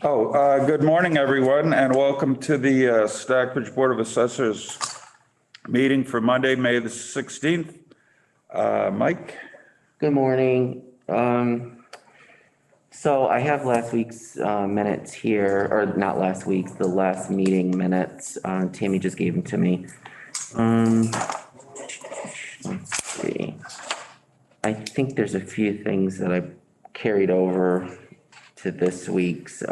Good morning, everyone, and welcome to the Stockbridge Board of Assessors meeting for Monday, May the 16th. Mike? Good morning. So I have last week's minutes here, or not last week's, the last meeting minutes. Tammy just gave them to me. Let's see. I think there's a few things that I carried over to this week's.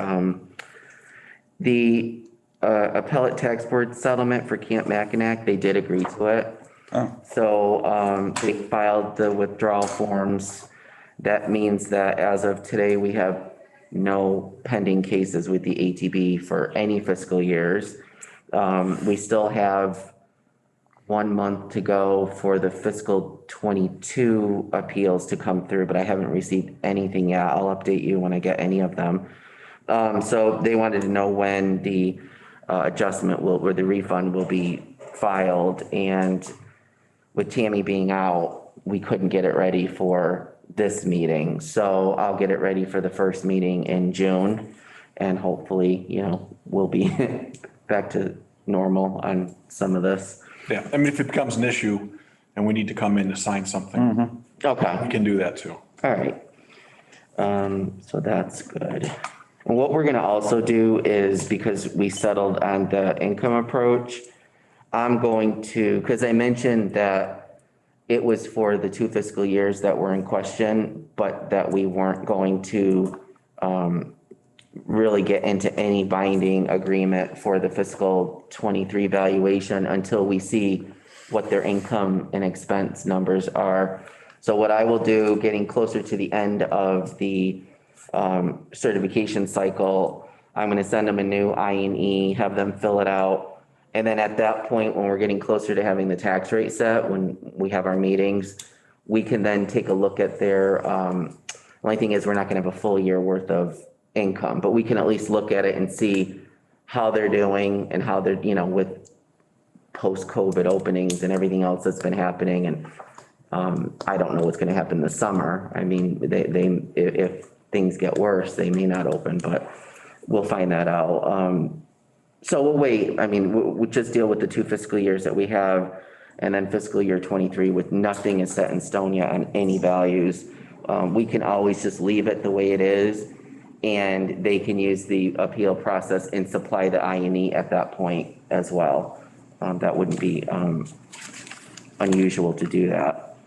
The appellate tax board settlement for Camp Mackinac, they did agree to it. So they filed the withdrawal forms. That means that as of today, we have no pending cases with the ATB for any fiscal years. We still have 1 month to go for the fiscal 22 appeals to come through, but I haven't received anything yet. I'll update you when I get any of them. So they wanted to know when the adjustment will, or the refund will be filed. And with Tammy being out, we couldn't get it ready for this meeting. So I'll get it ready for the first meeting in June. And hopefully, we'll be back to normal on some of this. Yeah, I mean, if it becomes an issue and we need to come in to sign something, Okay. we can do that too. All right. So that's good. And what we're gonna also do is, because we settled on the income approach, I'm going to, because I mentioned that it was for the 2 fiscal years that were in question, but that we weren't going to really get into any binding agreement for the fiscal 23 valuation until we see what their income and expense numbers are. So what I will do, getting closer to the end of the certification cycle, I'm going to send them a new INE, have them fill it out. And then at that point, when we're getting closer to having the tax rate set, when we have our meetings, we can then take a look at their, only thing is we're not going to have a full year worth of income, but we can at least look at it and see how they're doing and how they're, with post-COVID openings and everything else that's been happening. And I don't know what's going to happen this summer. I mean, if things get worse, they may not open, but we'll find that out. So we'll wait. I mean, we'll just deal with the 2 fiscal years that we have, and then fiscal year 23 with nothing is set in stone yet on any values. We can always just leave it the way it is, and they can use the appeal process and supply the INE at that point as well. That wouldn't be unusual to do that.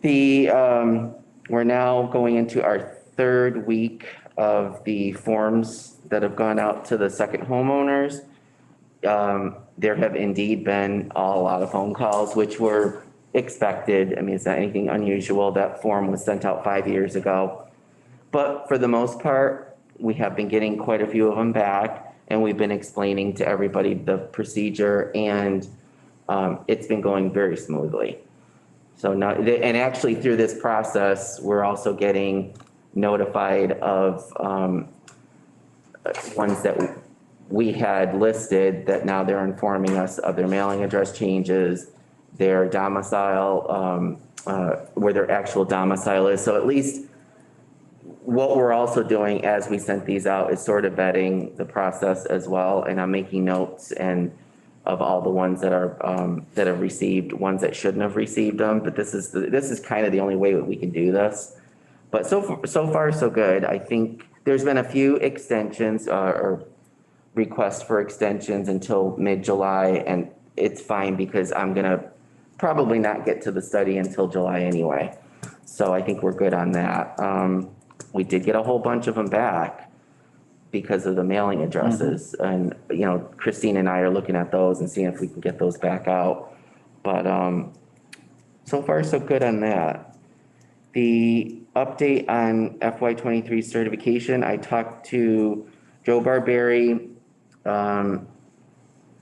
We're now going into our 3rd week of the forms that have gone out to the second homeowners. There have indeed been a lot of phone calls, which were expected. I mean, it's not anything unusual. That form was sent out 5 years ago. But for the most part, we have been getting quite a few of them back, and we've been explaining to everybody the procedure, and it's been going very smoothly. So now, and actually through this process, we're also getting notified of ones that we had listed that now they're informing us of their mailing address changes, their domicile, where their actual domicile is. So at least what we're also doing as we sent these out is sort of vetting the process as well. And I'm making notes and of all the ones that are that have received, ones that shouldn't have received them. But this is kind of the only way that we can do this. But so far so good. I think there's been a few extensions or requests for extensions until mid-July, and it's fine because I'm gonna probably not get to the study until July anyway. So I think we're good on that. We did get a whole bunch of them back because of the mailing addresses. And, Christine and I are looking at those and seeing if we can get those back out. But so far so good on that. The update on FY23 certification, I talked to Joe Barberi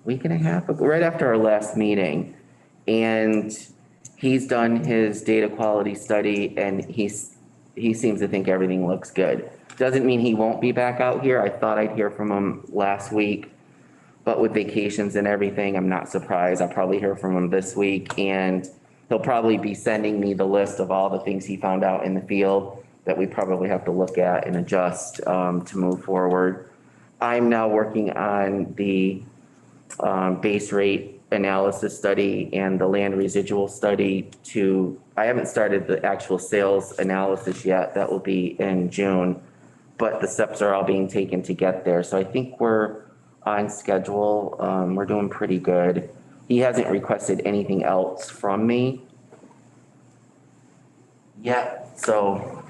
week and a half ago, right after our last meeting. And he's done his data quality study, and he seems to think everything looks good. Doesn't mean he won't be back out here. I thought I'd hear from him last week, but with vacations and everything, I'm not surprised. I'll probably hear from him this week, and he'll probably be sending me the list of all the things he found out in the field that we probably have to look at and adjust, to move forward. I'm now working on the, base rate analysis study and the land residual study I haven't started the actual sales analysis yet. That will be in June, but the steps are all being taken to get there. So I think we're on schedule. We're doing pretty good. He hasn't requested anything else from me yet. So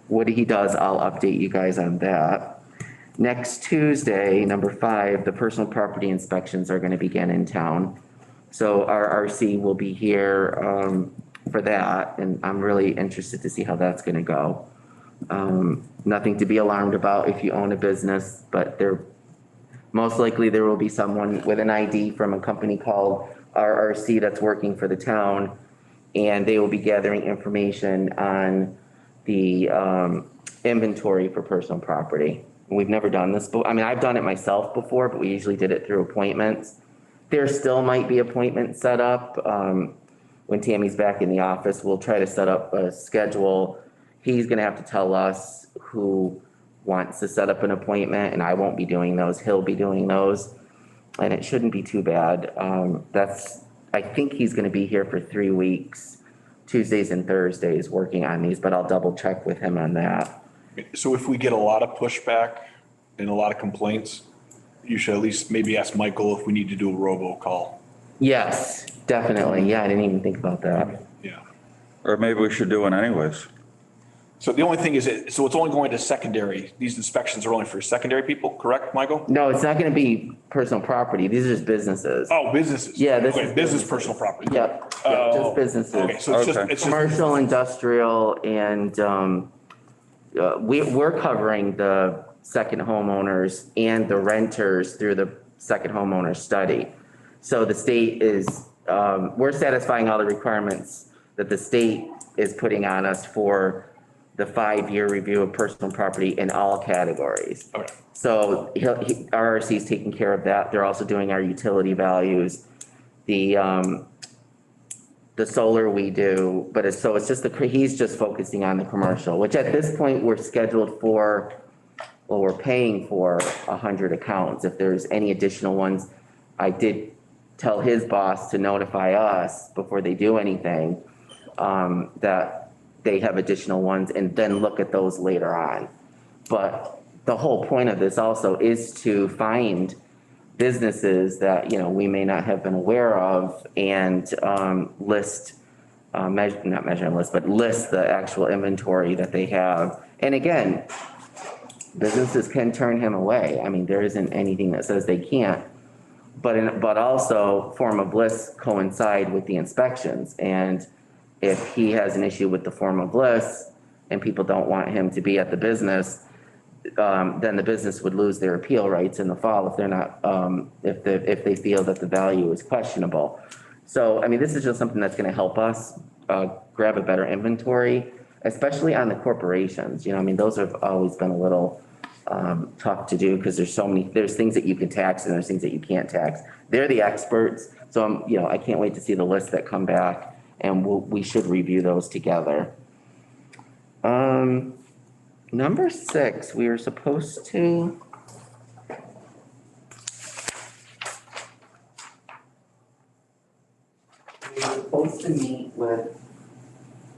what he does, I'll update you guys on that. Next Tuesday, number 5, the personal property inspections are going to begin in town. So our RC will be here for that, and I'm really interested to see how that's going to go. Nothing to be alarmed about if you own a business, but most likely there will be someone with an ID from a company called RRC that's working for the town, and they will be gathering information on the inventory for personal property. We've never done this, but I mean, I've done it myself before, but we usually did it through appointments. There still might be appointments set up. When Tammy's back in the office, we'll try to set up a schedule. He's gonna have to tell us who wants to set up an appointment, and I won't be doing those. He'll be doing those, and it shouldn't be too bad. I think he's gonna be here for 3 weeks, Tuesdays and Thursdays, working on these, but I'll double check with him on that. So if we get a lot of pushback and a lot of complaints, you should at least maybe ask Michael if we need to do a robocall. Yes, definitely. Yeah, I didn't even think about that. Yeah. Or maybe we should do one anyways. So the only thing is, so it's only going to secondary. These inspections are only for secondary people, correct, Michael? No, it's not gonna be personal property. These are just businesses. Oh, businesses. Yeah, this Okay, is business businesses. personal property. Yep, Oh, just businesses. Okay, so it's just, Okay. it's just. Commercial, industrial, and, we're covering the second homeowners and the renters through the second homeowner study. So the state is, we're satisfying all the requirements that the state is putting on us for the 5-year review of personal property in all categories. Okay. So RRC is taking care of that. They're also doing our utility values. The solar we do, but it's just he's just focusing on the commercial, which at this point we're scheduled for, well, we're paying for 100 accounts. If there's any additional ones, I did tell his boss to notify us before they do anything, that they have additional ones, and then look at those later on. But the whole point of this also is to find businesses that, we may not have been aware of, and list, not measure and list, but list the actual inventory that they have. And again, businesses can turn him away. I mean, there isn't anything that says they can't. But also form of list coincide with the inspections. And if he has an issue with the form of list and people don't want him to be at the business, then the business would lose their appeal rights in the fall if they're not, if they feel that the value is questionable. So, I mean, this is just something that's gonna help us, grab a better inventory, especially on the corporations. I mean, those have always been a little, tough to do, because there's things that you can tax and there's things that you can't tax. They're the experts. So I can't wait to see the lists that come back, and we should review those together. Number 6, we were supposed to. We were supposed to meet with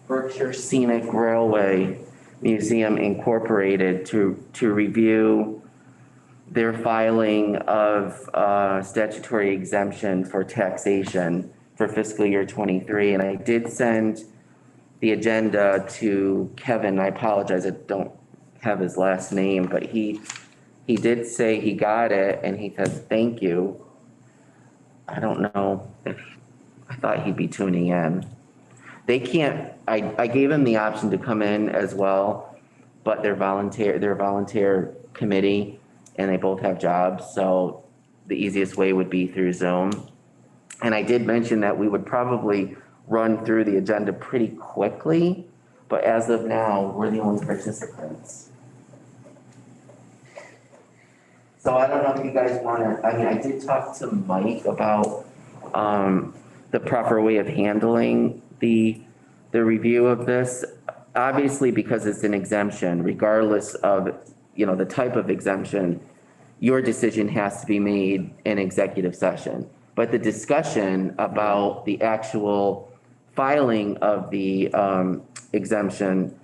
Berkshire Scenic Railway Museum Incorporated to review their filing of statutory exemption for taxation for fiscal year 23. And I did send the agenda to Kevin. I apologize, I don't have his last name, but he did say he got it, and he says, thank you. I don't know I thought he'd be tuning in. They can't, I gave him the option to come in as well, but they're a volunteer committee, and they both have jobs. So the easiest way would be through Zoom. And I did mention that we would probably run through the agenda pretty quickly, but as of now, we're the only participants. So I don't know if you guys wanna, I did talk to Mike about, the proper way of handling the review of this. obviously, because it's an exemption, regardless of, the type of exemption, your decision has to be made in executive session. But the discussion about the actual filing of the exemption,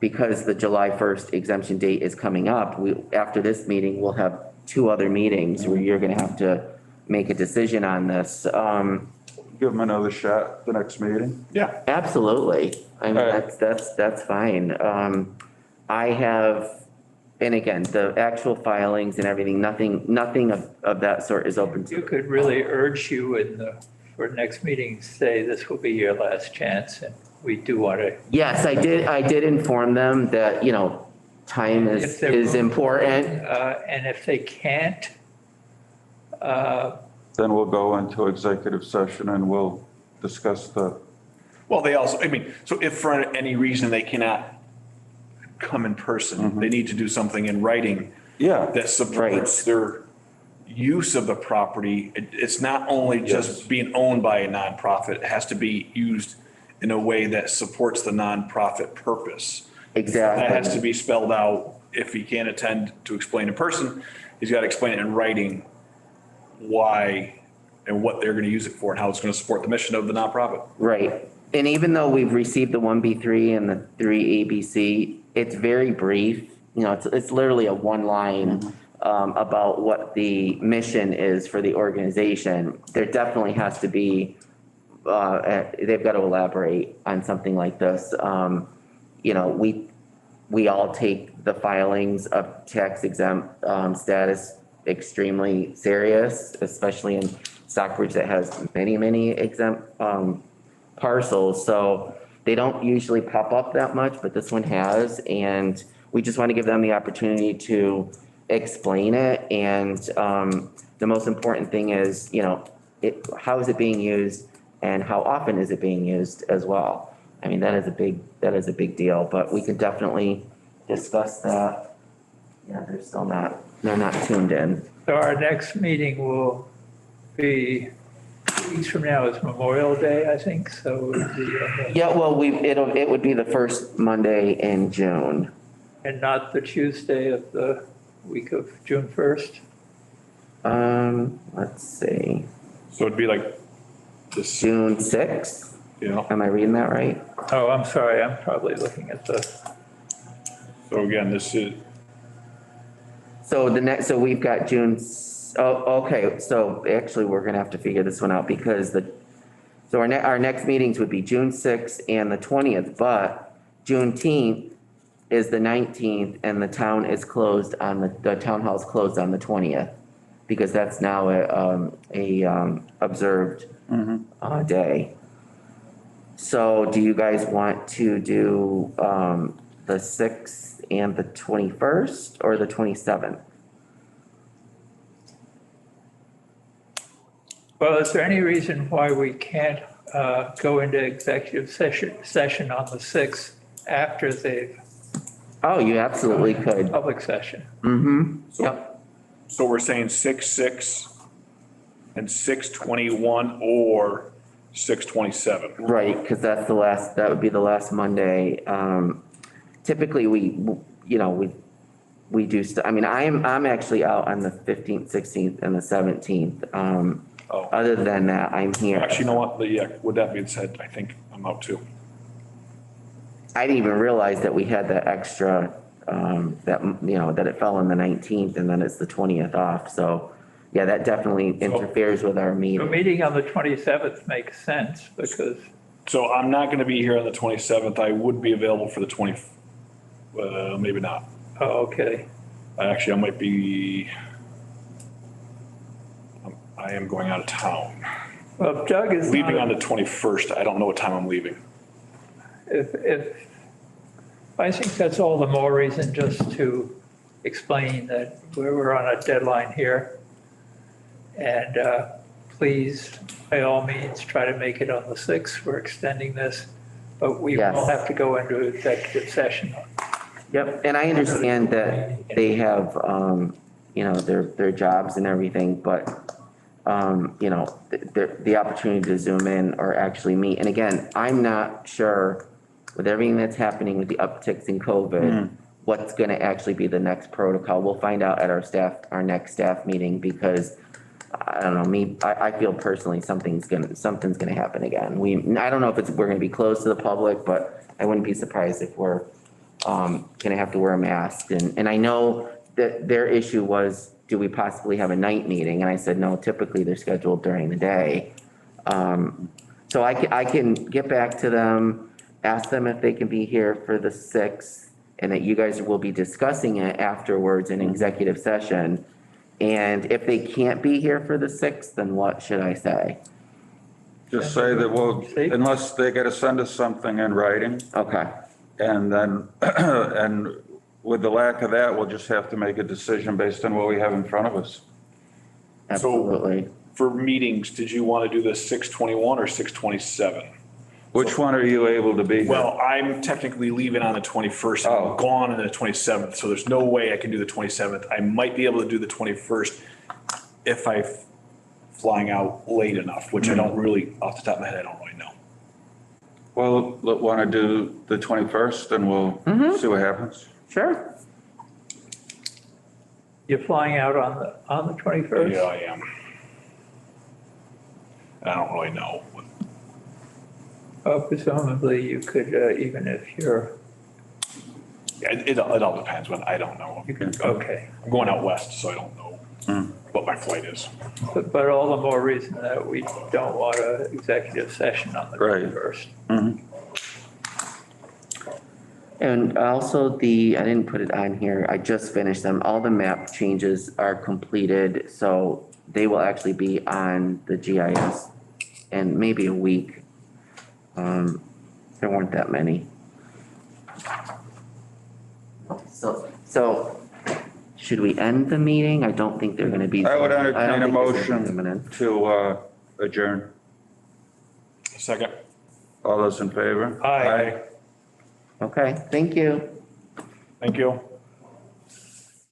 because the July 1st exemption date is coming up, after this meeting, we'll have 2 other meetings where you're gonna have to make a decision on this. Give them another shot the next meeting. Yeah. Absolutely. I mean, Alright. that's fine. I have, and again, the actual filings and everything, nothing of that sort is open You to. could really urge you for next meeting, say this will be your last chance and we do want to. Yes, I did inform them that, time is important. And if they can't, Then we'll go into executive session and we'll discuss the, Well, they also, so if for any reason they cannot come in person, they need to do something in writing yeah, that supports their use of the property. It's not only just being owned by a nonprofit, it has to be used in a way that supports the nonprofit purpose. Exactly. That has to be spelled out. If he can't attend to explain in person, he's got to explain it in writing why and what they're going to use it for and how it's going to support the mission of the nonprofit. Right. And even though we've received the 1B3 and the 3 ABC, it's very brief. It's literally a 1 line about what the mission is for the organization. There definitely has to be, they've got to elaborate on something like this. We all take the filings of tax exempt status extremely serious, especially in Stockbridge that has many exempt parcels. So they don't usually pop up that much, but this one has. And we just want to give them the opportunity to explain it. And the most important thing is, how is it being used and how often is it being used as well? I mean, that is a big deal, but we can definitely discuss that. Yeah, they're not tuned in. so our next meeting will be 2 weeks from now is Memorial Day, I think, so it would be, Yeah, well, it would be the first Monday in June. and not the Tuesday of the week of June 1st. Let's see, So it'd be like this, June 6th? Am I reading that right? Oh, I'm sorry, I'm probably looking at the, so again, this is, So we've got okay, so actually, we're gonna have to figure this one out because our next meetings would be June 6th and the 20th, but Juneteenth is the 19th and the town is closed the town hall is closed on the 20th because that's now a observed day. So do you guys want to do the 6th and the 21st or the 27th? well, is there any reason why we can't go into executive session on the 6th after the Oh, you absolutely could. public session? Yep. so we're saying 6/6 and 6/21 or 6/27. Right, because that would be the last Monday. Typically, we do, I'm actually out on the 15th, 16th and the 17th. Other than that, I'm here. Actually, you know what? Yeah, with that being said, I think I'm out too. I didn't even realize that we had that extra, that it fell on the 19th and then it's the 20th off. So, yeah, that definitely interferes with our The meeting. meeting on the 27th makes sense because, So I'm not going to be here on the 27th. I would be available for the 20th. Maybe not. oh, okay. Actually, I might be, I am going out of town. Well, Doug is Leaving not, on the 21st. I don't know what time I'm leaving. I think that's all the more reason just to explain that we're on a deadline here. And please, by all means, try to make it on the 6th. We're extending this, but we Yes. will have to go into executive session. Yep, and I understand that they have, their jobs and everything, but, the opportunity to zoom in or actually meet. And again, I'm not sure with everything that's happening with the upticks in COVID, what's gonna actually be the next protocol. We'll find out at our next staff meeting, because I don't know, I feel personally something's gonna happen again. I don't know if we're gonna be closed to the public, but I wouldn't be surprised if we're gonna have to wear a mask. And I know that their issue was, do we possibly have a night meeting? And I said, no, typically they're scheduled during the day. So I can get back to them, ask them if they can be here for the 6th, and that you guys will be discussing it afterwards in executive session. And if they can't be here for the 6th, then what should I say? Just say that, well, unless they got to send us something in writing, Okay, and then, and with the lack of that, we'll just have to make a decision based on what we have in front of us. absolutely. For meetings, did you want to do the 6/21 or 6/27? Which one are you able to be here? Well, I'm technically leaving on the 21st. Oh. I'm gone on the 27th, so there's no way I can do the 27th. I might be able to do the 21st if I'm flying out late enough, which I don't really, off the top of my head, I don't really know. Well, want to do the 21st and we'll see what happens? Sure. You're flying out on the 21st? Yeah, I am. I don't really know. Presumably you could, even if you're, It all depends, but I don't know. you can, okay. I'm going out west, so I don't know what my flight is. But all the more reason that we don't want an executive session on the Right. 21st. And also I didn't put it on here, I just finished them. All the map changes are completed, so they will actually be on the GIS in maybe a week. There weren't that many. So should we end the meeting? I don't think they're gonna be. I would don't entertain a think this is motion imminent. to adjourn. Second. All those in favor? Aye. Okay, thank you. Thank you.